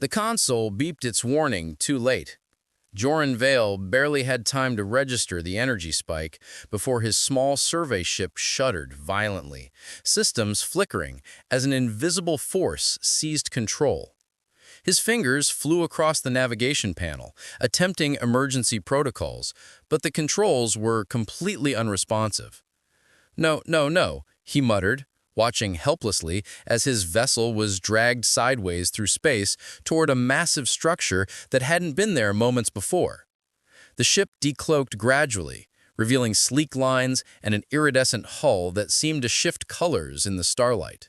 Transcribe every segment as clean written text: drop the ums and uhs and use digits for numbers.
The console beeped its warning too late. Joran Vale barely had time to register the energy spike before his small survey ship shuddered violently, systems flickering as an invisible force seized control. His fingers flew across the navigation panel, attempting emergency protocols, but the controls were completely unresponsive. "No, no, no," he muttered, watching helplessly as his vessel was dragged sideways through space toward a massive structure that hadn't been there moments before. The ship decloaked gradually, revealing sleek lines and an iridescent hull that seemed to shift colors in the starlight.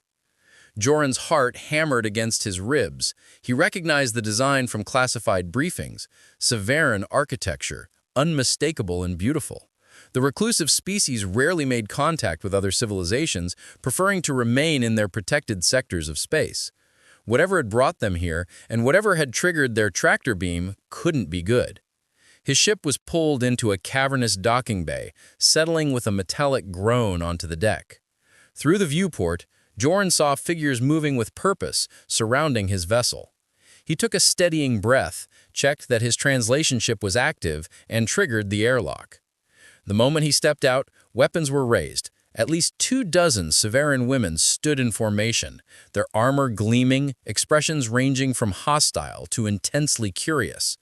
Joran's heart hammered against his ribs. He recognized the design from classified briefings, Severan architecture, unmistakable and beautiful. The reclusive species rarely made contact with other civilizations, preferring to remain in their protected sectors of space. Whatever had brought them here, and whatever had triggered their tractor beam, couldn't be good. His ship was pulled into a cavernous docking bay, settling with a metallic groan onto the deck. Through the viewport, Joran saw figures moving with purpose, surrounding his vessel. He took a steadying breath, checked that his translation ship was active, and triggered the airlock. The moment he stepped out, weapons were raised. At least 24 Severan women stood in formation, their armor gleaming, expressions ranging from hostile to intensely curious.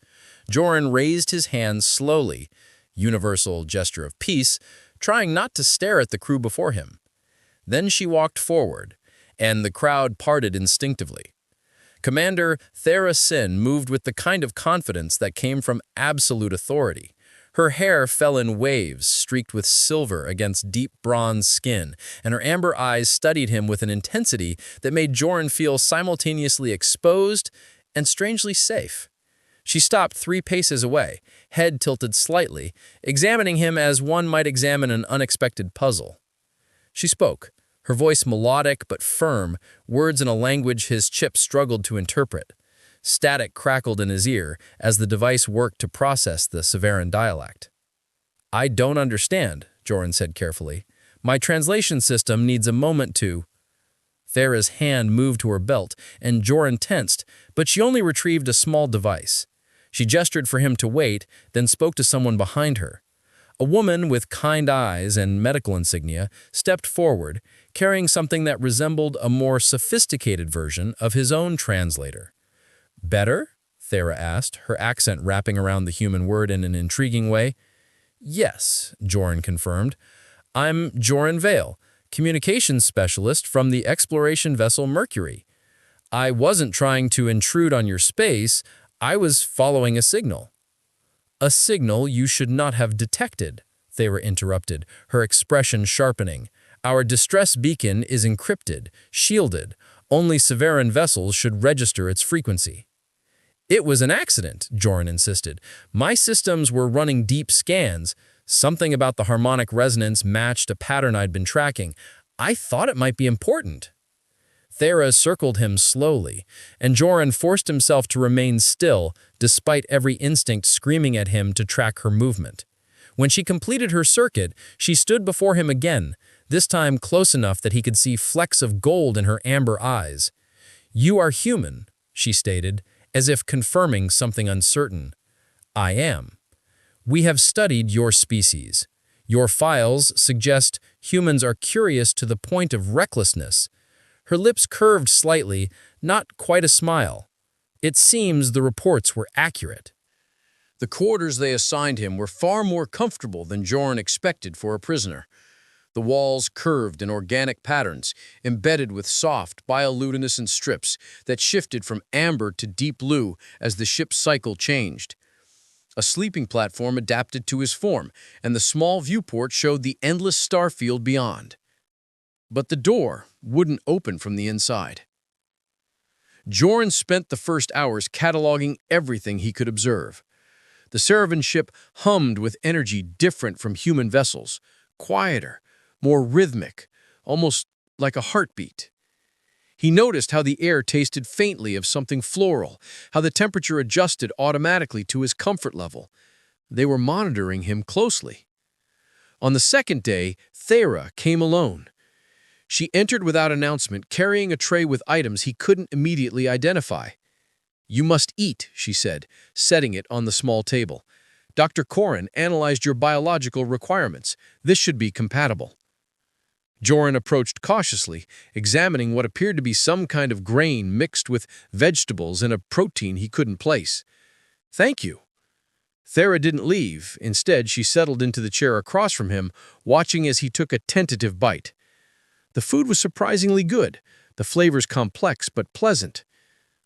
Joran raised his hands slowly, universal gesture of peace, trying not to stare at the crew before him. Then she walked forward, and the crowd parted instinctively. Commander Thera Sin moved with the kind of confidence that came from absolute authority. Her hair fell in waves, streaked with silver against deep bronze skin, and her amber eyes studied him with an intensity that made Joran feel simultaneously exposed and strangely safe. She stopped 3 paces away, head tilted slightly, examining him as one might examine an unexpected puzzle. She spoke, her voice melodic but firm, words in a language his chip struggled to interpret. Static crackled in his ear as the device worked to process the Severan dialect. "I don't understand," Joran said carefully. "My translation system needs a moment to—" Thera's hand moved to her belt, and Joran tensed, but she only retrieved a small device. She gestured for him to wait, then spoke to someone behind her. A woman with kind eyes and medical insignia stepped forward, carrying something that resembled a more sophisticated version of his own translator. "Better?" Thera asked, her accent wrapping around the human word in an intriguing way. "Yes," Joran confirmed. "I'm Joran Vale, communications specialist from the exploration vessel Mercury. I wasn't trying to intrude on your space, I was following a signal." "A signal you should not have detected," Thera interrupted, her expression sharpening. "Our distress beacon is encrypted, shielded. Only Severan vessels should register its frequency." "It was an accident," Joran insisted. "My systems were running deep scans. Something about the harmonic resonance matched a pattern I'd been tracking. I thought it might be important." Thera circled him slowly, and Joran forced himself to remain still, despite every instinct screaming at him to track her movement. When she completed her circuit, she stood before him again, this time close enough that he could see flecks of gold in her amber eyes. "You are human," she stated, as if confirming something uncertain. "I am. We have studied your species. Your files suggest humans are curious to the point of recklessness." Her lips curved slightly, not quite a smile. "It seems the reports were accurate." The quarters they assigned him were far more comfortable than Joran expected for a prisoner. The walls curved in organic patterns, embedded with soft, bioluminescent strips that shifted from amber to deep blue as the ship's cycle changed. A sleeping platform adapted to his form, and the small viewport showed the endless star field beyond. But the door wouldn't open from the inside. Joran spent the first hours cataloging everything he could observe. The Severan ship hummed with energy different from human vessels, quieter, more rhythmic, almost like a heartbeat. He noticed how the air tasted faintly of something floral, how the temperature adjusted automatically to his comfort level. They were monitoring him closely. On the second day, Thera came alone. She entered without announcement, carrying a tray with items he couldn't immediately identify. "You must eat," she said, setting it on the small table. "Dr. Corrin analyzed your biological requirements. This should be compatible." Joran approached cautiously, examining what appeared to be some kind of grain mixed with vegetables and a protein he couldn't place. "Thank you." Thera didn't leave. Instead, she settled into the chair across from him, watching as he took a tentative bite. The food was surprisingly good, the flavors complex but pleasant.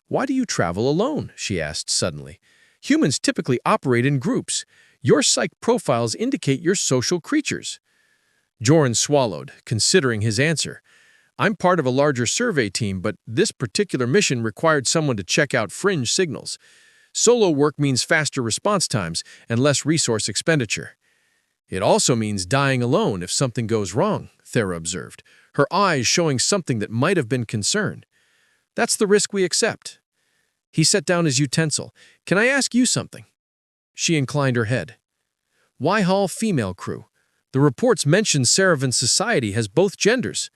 "Why do you travel alone?" she asked suddenly. "Humans typically operate in groups. Your psych profiles indicate you're social creatures." Joran swallowed, considering his answer. "I'm part of a larger survey team, but this particular mission required someone to check out fringe signals. Solo work means faster response times and less resource expenditure." "It also means dying alone if something goes wrong," Thera observed, her eyes showing something that might have been concern. "That's the risk we accept." He set down his utensil. "Can I ask you something?" She inclined her head. "Why Hall female crew? The reports mention Seravan society has both genders."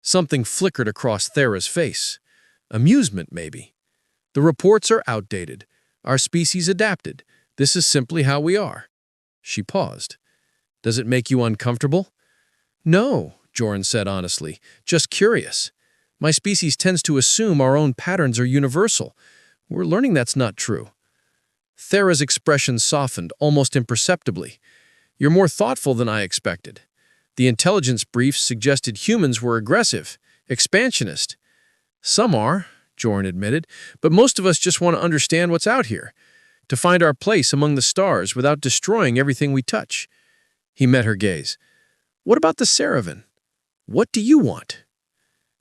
Something flickered across Thera's face. Amusement, maybe. "The reports are outdated. Our species adapted. This is simply how we are." She paused. "Does it make you uncomfortable?" "No," Joran said honestly, "just curious. My species tends to assume our own patterns are universal. We're learning that's not true." Thera's expression softened, almost imperceptibly. "You're more thoughtful than I expected. The intelligence briefs suggested humans were aggressive, expansionist." "Some are," Joran admitted, "but most of us just want to understand what's out here, to find our place among the stars without destroying everything we touch." He met her gaze. "What about the Seravan? What do you want?"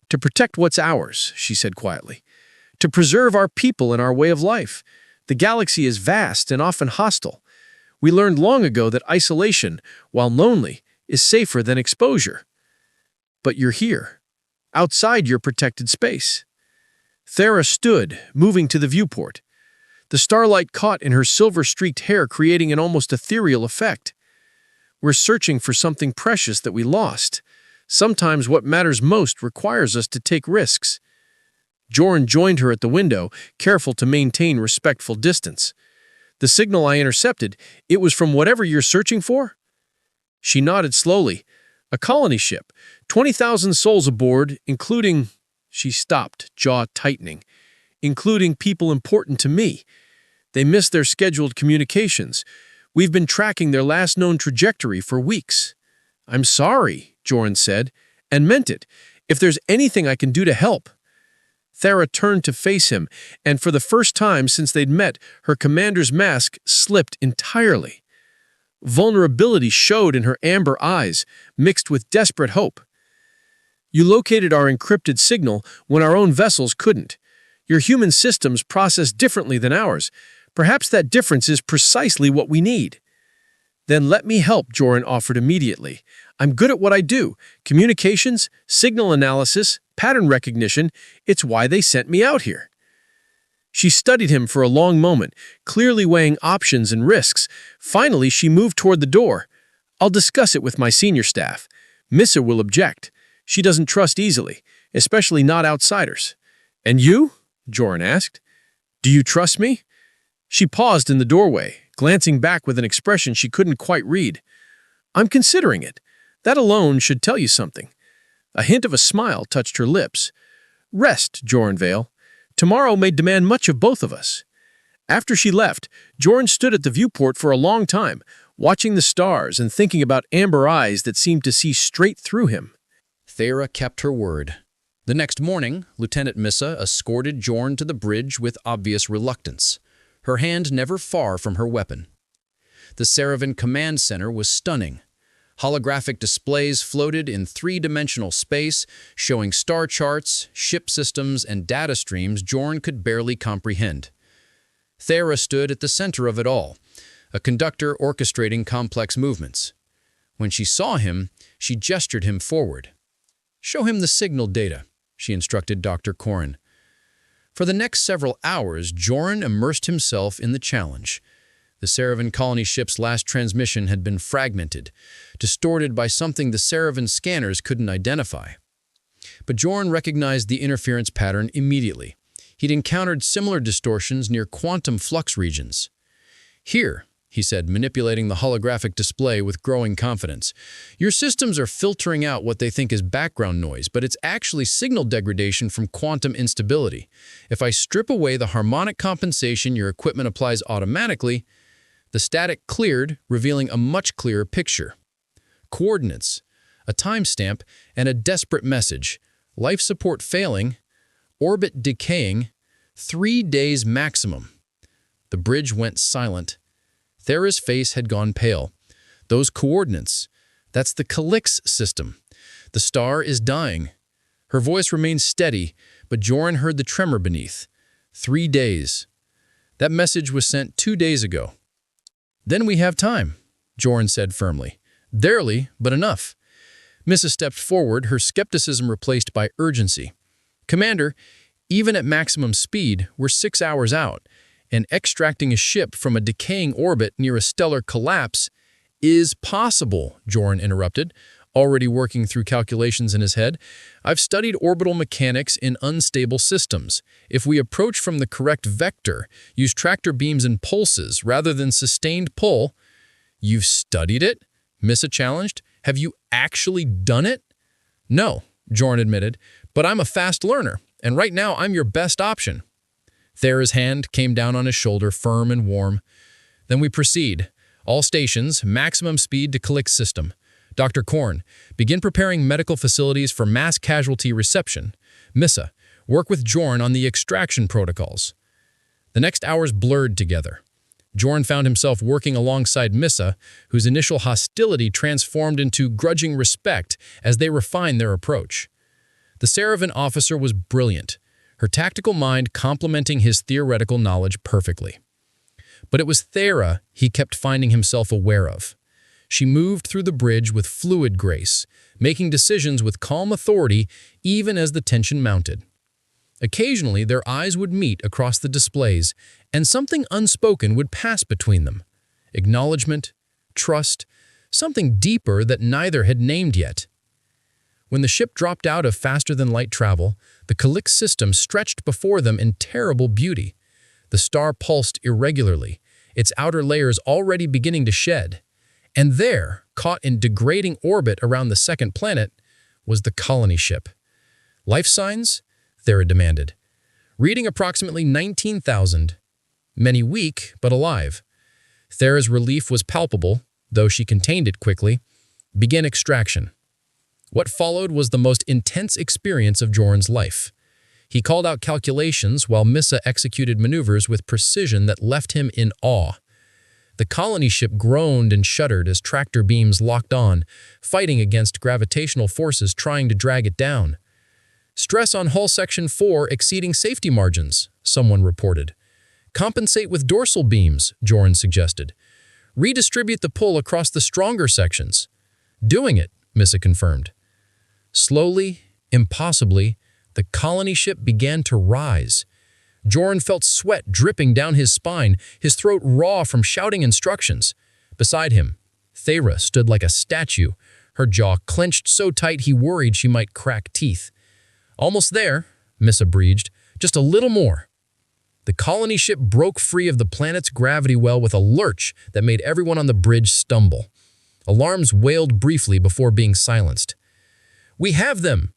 "To protect what's ours," she said quietly. "To preserve our people and our way of life. The galaxy is vast and often hostile. We learned long ago that isolation, while lonely, is safer than exposure. But you're here, outside your protected space." Thera stood, moving to the viewport. The starlight caught in her silver-streaked hair, creating an almost ethereal effect. "We're searching for something precious that we lost. Sometimes what matters most requires us to take risks." Joran joined her at the window, careful to maintain respectful distance. "The signal I intercepted, it was from whatever you're searching for?" She nodded slowly. "A colony ship, 20,000 souls aboard, including—" She stopped, jaw tightening. "Including people important to me. They missed their scheduled communications. We've been tracking their last known trajectory for weeks." "I'm sorry," Joran said, and meant it. "If there's anything I can do to help." Thera turned to face him, and for the first time since they'd met, her commander's mask slipped entirely. Vulnerability showed in her amber eyes, mixed with desperate hope. "You located our encrypted signal when our own vessels couldn't. Your human systems process differently than ours. Perhaps that difference is precisely what we need." "Then let me help," Joran offered immediately. "I'm good at what I do. Communications, signal analysis, pattern recognition. It's why they sent me out here." She studied him for a long moment, clearly weighing options and risks. Finally, she moved toward the door. "I'll discuss it with my senior staff. Missa will object. She doesn't trust easily, especially not outsiders." "And you?" Joran asked. "Do you trust me?" She paused in the doorway, glancing back with an expression she couldn't quite read. "I'm considering it. That alone should tell you something." A hint of a smile touched her lips. "Rest, Joran Vale. Tomorrow may demand much of both of us." After she left, Joran stood at the viewport for a long time, watching the stars and thinking about amber eyes that seemed to see straight through him. Thera kept her word. The next morning, Lieutenant Missa escorted Joran to the bridge with obvious reluctance, her hand never far from her weapon. The Seravan Command Center was stunning. Holographic displays floated in three-dimensional space, showing star charts, ship systems, and data streams Joran could barely comprehend. Thera stood at the center of it all, a conductor orchestrating complex movements. When she saw him, she gestured him forward. "Show him the signal data," she instructed Dr. Corrin. For the next several hours, Joran immersed himself in the challenge. The Seravan colony ship's last transmission had been fragmented, distorted by something the Seravan scanners couldn't identify. But Joran recognized the interference pattern immediately. He'd encountered similar distortions near quantum flux regions. "Here," he said, manipulating the holographic display with growing confidence, "your systems are filtering out what they think is background noise, but it's actually signal degradation from quantum instability. If I strip away the harmonic compensation your equipment applies automatically, the static cleared, revealing a much clearer picture. Coordinates, a timestamp, and a desperate message. Life support failing, orbit decaying, 3 days maximum." The bridge went silent. Thera's face had gone pale. "Those coordinates, that's the Calix system. The star is dying." Her voice remained steady, but Joran heard the tremor beneath. 3 days. That message was sent 2 days ago. "Then we have time," Joran said firmly. "Barely, but enough." Missa stepped forward, her skepticism replaced by urgency. "Commander, even at maximum speed, we're 6 hours out, and extracting a ship from a decaying orbit near a stellar collapse is possible," Joran interrupted, already working through calculations in his head. "I've studied orbital mechanics in unstable systems. If we approach from the correct vector, use tractor beams and pulses rather than sustained pull—" "You've studied it?" Missa challenged. "Have you actually done it?" "No," Joran admitted, "but I'm a fast learner, and right now I'm your best option." Thera's hand came down on his shoulder, firm and warm. "Then we proceed. All stations, maximum speed to Calix system. Dr. Korn, begin preparing medical facilities for mass casualty reception. Missa, work with Joran on the extraction protocols." The next hours blurred together. Joran found himself working alongside Missa, whose initial hostility transformed into grudging respect as they refined their approach. The Seravan officer was brilliant, her tactical mind complementing his theoretical knowledge perfectly. But it was Thera he kept finding himself aware of. She moved through the bridge with fluid grace, making decisions with calm authority even as the tension mounted. Occasionally, their eyes would meet across the displays, and something unspoken would pass between them. Acknowledgement, trust, something deeper that neither had named yet. When the ship dropped out of faster-than-light travel, the Calix system stretched before them in terrible beauty. The star pulsed irregularly, its outer layers already beginning to shed. And there, caught in degrading orbit around the second planet, was the colony ship. "Life signs?" Thera demanded. "Reading approximately 19,000. Many weak, but alive." Thera's relief was palpable, though she contained it quickly. "Begin extraction." What followed was the most intense experience of Joran's life. He called out calculations while Missa executed maneuvers with precision that left him in awe. The colony ship groaned and shuddered as tractor beams locked on, fighting against gravitational forces trying to drag it down. "Stress on hull section 4 exceeding safety margins," someone reported. "Compensate with dorsal beams," Joran suggested. "Redistribute the pull across the stronger sections." "Doing it," Missa confirmed. Slowly, impossibly, the colony ship began to rise. Joran felt sweat dripping down his spine, his throat raw from shouting instructions. Beside him, Thera stood like a statue, her jaw clenched so tight he worried she might crack teeth. "Almost there," Missa breathed. "Just a little more." The colony ship broke free of the planet's gravity well with a lurch that made everyone on the bridge stumble. Alarms wailed briefly before being silenced. "We have them!"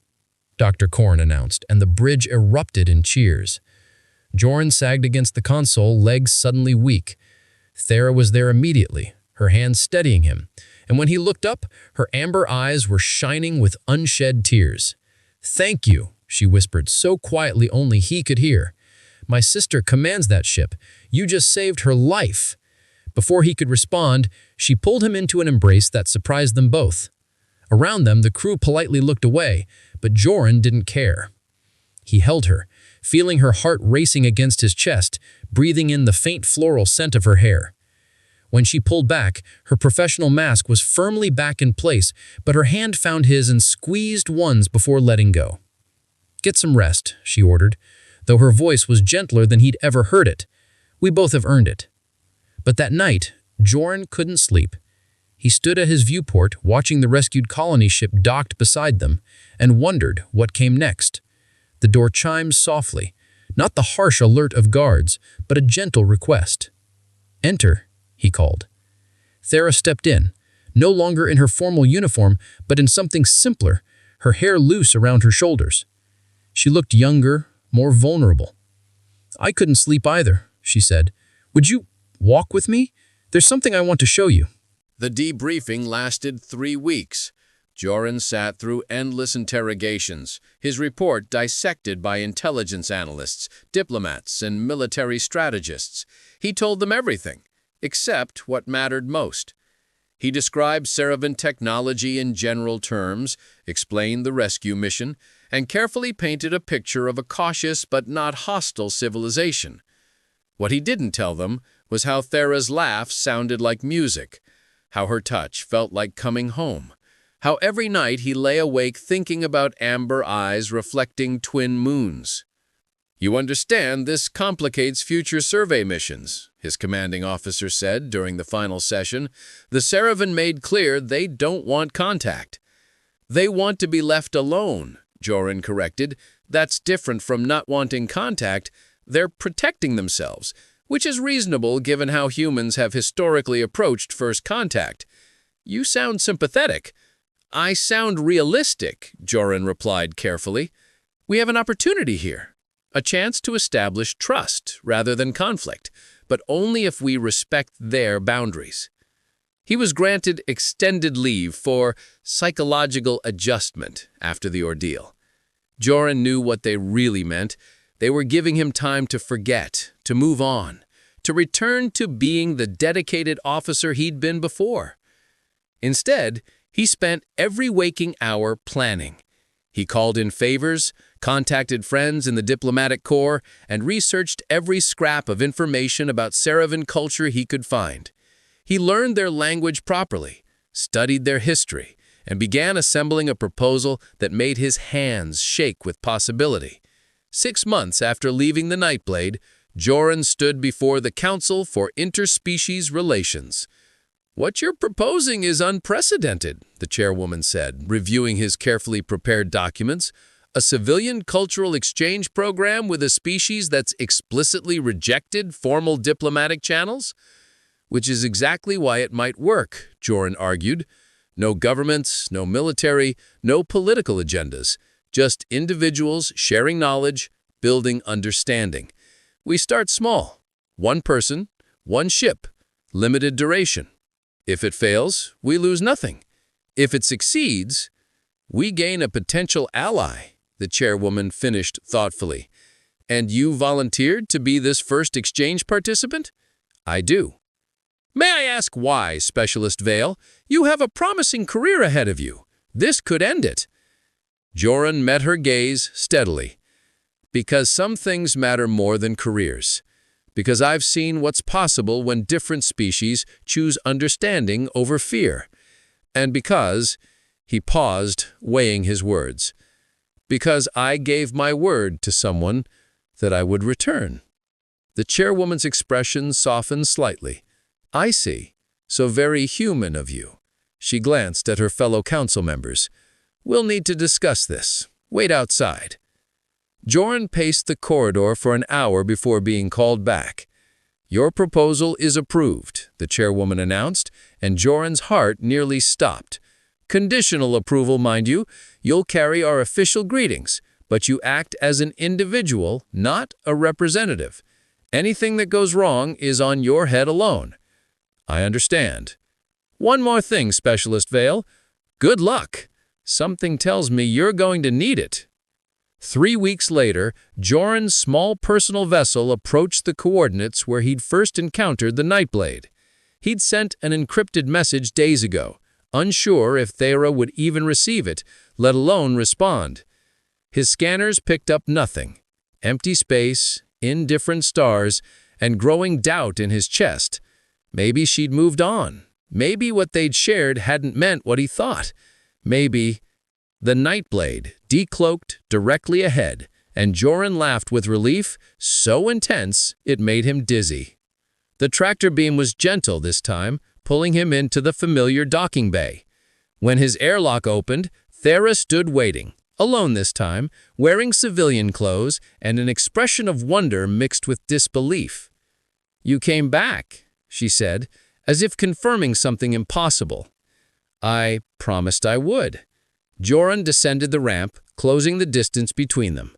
Dr. Korn announced, and the bridge erupted in cheers. Joran sagged against the console, legs suddenly weak. Thera was there immediately, her hands steadying him, and when he looked up, her amber eyes were shining with unshed tears. "Thank you," she whispered so quietly only he could hear. "My sister commands that ship. You just saved her life." Before he could respond, she pulled him into an embrace that surprised them both. Around them, the crew politely looked away, but Joran didn't care. He held her, feeling her heart racing against his chest, breathing in the faint floral scent of her hair. When she pulled back, her professional mask was firmly back in place, but her hand found his and squeezed one's before letting go. "Get some rest," she ordered, though her voice was gentler than he'd ever heard it. "We both have earned it." But that night, Joran couldn't sleep. He stood at his viewport, watching the rescued colony ship docked beside them, and wondered what came next. The door chimed softly, Not the harsh alert of guards, but a gentle request. "Enter," he called. Thera stepped in, no longer in her formal uniform, but in something simpler, her hair loose around her shoulders. She looked younger, more vulnerable. "I couldn't sleep either," she said. "Would you walk with me? There's something I want to show you." The debriefing lasted 3 weeks. Joran sat through endless interrogations, his report dissected by intelligence analysts, diplomats, and military strategists. He told them everything, except what mattered most. He described Seravan technology in general terms, explained the rescue mission, and carefully painted a picture of a cautious but not hostile civilization. What he didn't tell them was how Thera's laugh sounded like music, how her touch felt like coming home, how every night he lay awake thinking about amber eyes reflecting twin moons. "You understand, this complicates future survey missions," his commanding officer said during the final session. "The Seravan made clear they don't want contact." "They want to be left alone," Joran corrected. "That's different from not wanting contact. They're protecting themselves, which is reasonable given how humans have historically approached first contact." "You sound sympathetic." "I sound realistic," Joran replied carefully. "We have an opportunity here, a chance to establish trust rather than conflict, but only if we respect their boundaries." He was granted extended leave for psychological adjustment after the ordeal. Joran knew what they really meant. They were giving him time to forget, to move on, to return to being the dedicated officer he'd been before. Instead, he spent every waking hour planning. He called in favors, contacted friends in the diplomatic corps, and researched every scrap of information about Seravan culture he could find. He learned their language properly, studied their history, and began assembling a proposal that made his hands shake with possibility. 6 months after leaving the Nightblade, Joran stood before the Council for Interspecies Relations. "What you're proposing is unprecedented," the chairwoman said, reviewing his carefully prepared documents. "A civilian cultural exchange program with a species that's explicitly rejected formal diplomatic channels?" "Which is exactly why it might work," Joran argued. "No governments, no military, no political agendas. Just individuals sharing knowledge, building understanding. We start small. 1 person, 1 ship, limited duration. If it fails, we lose nothing. If it succeeds, we gain a potential ally," the chairwoman finished thoughtfully. "And you volunteered to be this first exchange participant?" "I do." "May I ask why, Specialist Vale? You have a promising career ahead of you. This could end it." Joran met her gaze steadily. "Because some things matter more than careers. Because I've seen what's possible when different species choose understanding over fear. And because," he paused, weighing his words, "because I gave my word to someone that I would return." The chairwoman's expression softened slightly. "I see. So very human of you." She glanced at her fellow council members. "We'll need to discuss this. Wait outside." Joran paced the corridor for an hour before being called back. "Your proposal is approved," the chairwoman announced, and Joran's heart nearly stopped. "Conditional approval, mind you. You'll carry our official greetings, but you act as an individual, not a representative. Anything that goes wrong is on your head alone." "I understand." "One more thing, Specialist Vale. Good luck. Something tells me you're going to need it." 3 weeks later, Joran's small personal vessel approached the coordinates where he'd first encountered the Nightblade. He'd sent an encrypted message days ago, unsure if Thera would even receive it, let alone respond. His scanners picked up nothing. Empty space, indifferent stars, and growing doubt in his chest. Maybe she'd moved on. Maybe what they'd shared hadn't meant what he thought. Maybe... The Nightblade decloaked directly ahead, and Joran laughed with relief, so intense it made him dizzy. The tractor beam was gentle this time, pulling him into the familiar docking bay. When his airlock opened, Thera stood waiting, alone this time, wearing civilian clothes and an expression of wonder mixed with disbelief. "You came back," she said, as if confirming something impossible. "I promised I would." Joran descended the ramp, closing the distance between them.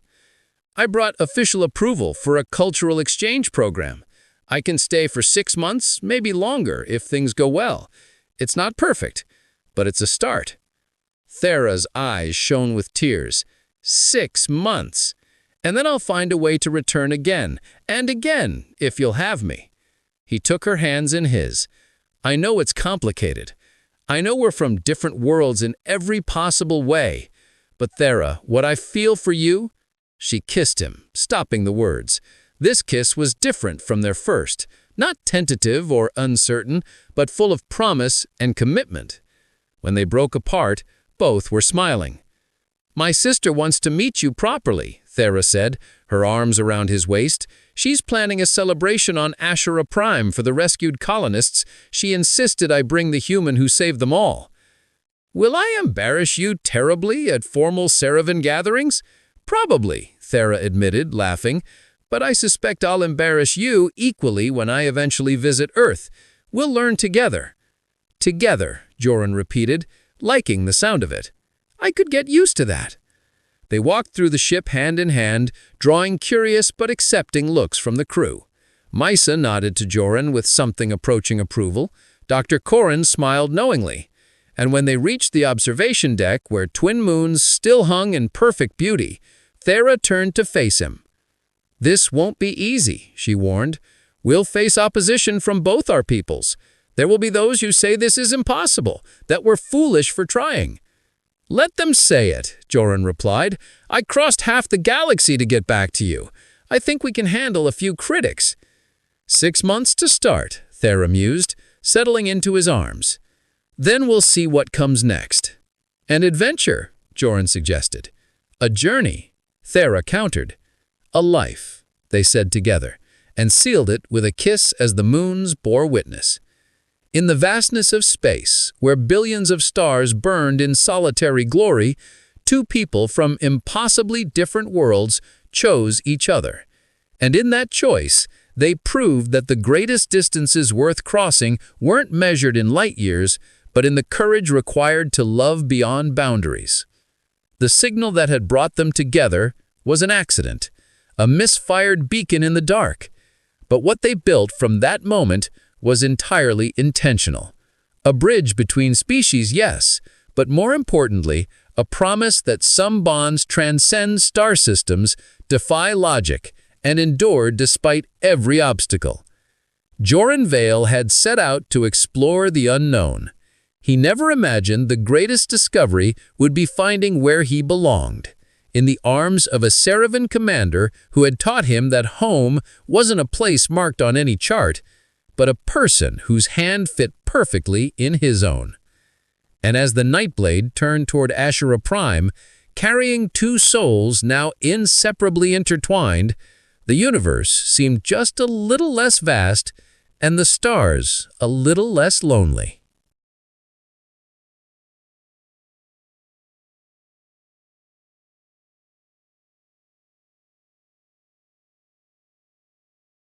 "I brought official approval for a cultural exchange program. I can stay for 6 months, maybe longer, if things go well. It's not perfect, but it's a start." Thera's eyes shone with tears. 6 months! And then I'll find a way to return again, and again, if you'll have me. He took her hands in his. "I know it's complicated. I know we're from different worlds in every possible way. But Thera, what I feel for you—" She kissed him, stopping the words. This kiss was different from their first, not tentative or uncertain, but full of promise and commitment. When they broke apart, both were smiling. "My sister wants to meet you properly," Thera said, her arms around his waist. "She's planning a celebration on Ashura Prime for the rescued colonists. She insisted I bring the human who saved them all." "Will I embarrass you terribly at formal Seravan gatherings?" "Probably," Thera admitted, laughing. "But I suspect I'll embarrass you equally when I eventually visit Earth. We'll learn together." "Together," Joran repeated, liking the sound of it. "I could get used to that." They walked through the ship hand in hand, drawing curious but accepting looks from the crew. Misa nodded to Joran with something approaching approval. Dr. Corin smiled knowingly. And when they reached the observation deck, where twin moons still hung in perfect beauty, Thera turned to face him. "This won't be easy," she warned. "We'll face opposition from both our peoples. There will be those who say this is impossible, that we're foolish for trying." "Let them say it," Joran replied. "I crossed half the galaxy to get back to you. I think we can handle a few critics." 6 months to start, Thera mused, settling into his arms. "Then we'll see what comes next." "An adventure," Joran suggested. "A journey," Thera countered. "A life," they said together, and sealed it with a kiss as the moons bore witness. In the vastness of space, where billions of stars burned in solitary glory, 2 people from impossibly different worlds chose each other. And in that choice, they proved that the greatest distances worth crossing weren't measured in light years, but in the courage required to love beyond boundaries. The signal that had brought them together was an accident, a misfired beacon in the dark. But what they built from that moment was entirely intentional. A bridge between species, yes, but more importantly, a promise that some bonds transcend star systems, defy logic, and endure despite every obstacle. Joran Vale had set out to explore the unknown. He never imagined the greatest discovery would be finding where he belonged, in the arms of a Seravan commander who had taught him that home wasn't a place marked on any chart, but a person whose hand fit perfectly in his own. And as the Nightblade turned toward Ashura Prime, carrying 2 souls now inseparably intertwined, the universe seemed just a little less vast and the stars a little less lonely.